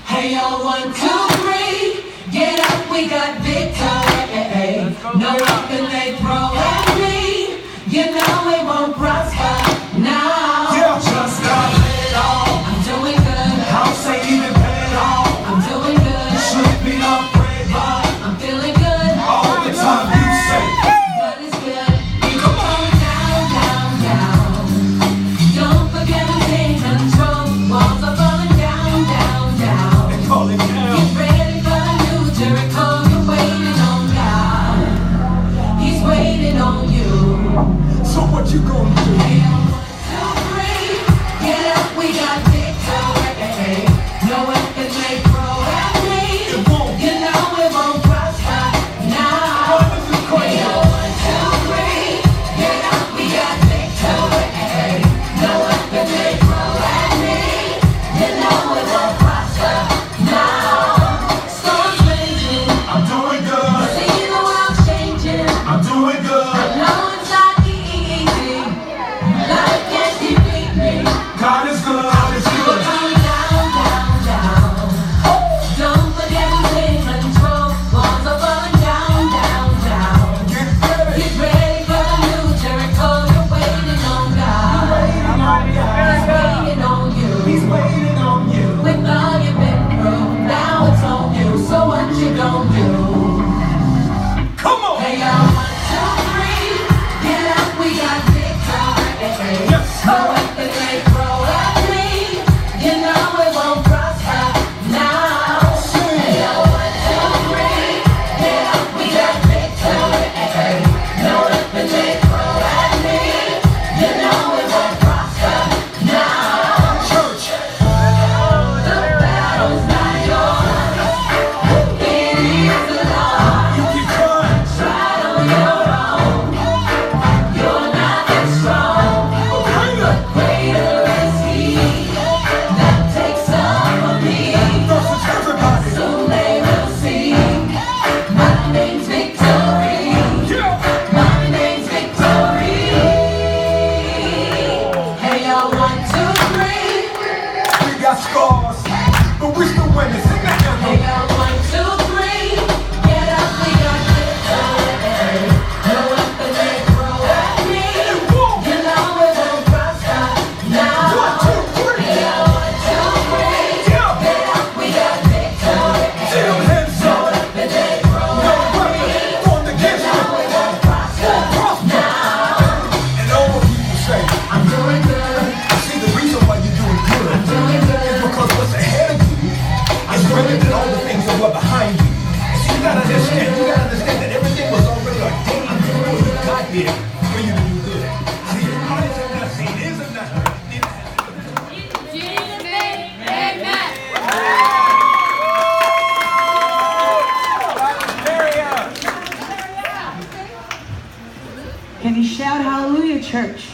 Hey, yo, 1, 2, 3, get up, we got victory. No weapon they throw at me, you know it won't prosper now. Yeah, just got it all. I'm doing good. House ain't even paid off. I'm doing good. Should be afraid, but I'm feeling good. all the time you say, God is good. You go down, down, down. Don't forget who's in control. Walls are falling down, down, down. they call it down. Get ready for the new Jericho. You're waiting on God. He's waiting on you. So what you gonna do? Hey, 1, 2, 3, get up, we got victory. No weapon may throw at me. It won't. You know it won't prosper now. Boy, this is crazy. Hey, 1, 2, 3, get up, we got victory. No weapon may throw at me. You know it won't prosper now. Storms raging, I'm doing good. see the world changing. I'm doing good. No, it's not easy. Life can't defeat me. God is good. God is We're good. going down, down, down. Don't forget who's in control. Walls are falling down, down, down. Get ready. Get ready for the new Jericho. You're waiting on God. He's waiting on you. He's waiting on you. With all you've been through, now it's on you. So what you gonna do? Come on. Hey, y'all, 1, 2, 3, get up, we got victory. Yes. No weapon they throw at me, you know it won't prosper now. Hey, y'all, 1, 2, 3, get up, we got victory. No weapon they throw at me, you know it won't prosper now. Church. The battle's not yours, it is the Lord. You keep crying. Try on your own, you're not that strong. Greater is He that takes over me. Versus everybody. Soon they will see my name's victory. Yeah. My name's victory. Hey, y'all, 1, 2, 3. We got scars, but we still winning. Sing that Hey, anthem. y'all, 1, 2, 3. Get up, we got victory. No weapon they throw at me. It won't. You know it won't prosper now. 1, 2, 3. Hey, y'all, 1, 2, 3. Yeah. Get up, we got victory. See them hands No up. weapon they throw No at me. weapon formed against You know you. it won't prosper now. And all the people say, I'm doing good. see the reason why you're doing good Doing is good. because what's ahead of you is greater than all the things that were behind you. And so you gotta understand that everything was already ordained before you got here for you to do good. See, eyes have not seen, ears have not heard, neither has Can you shout hallelujah, church?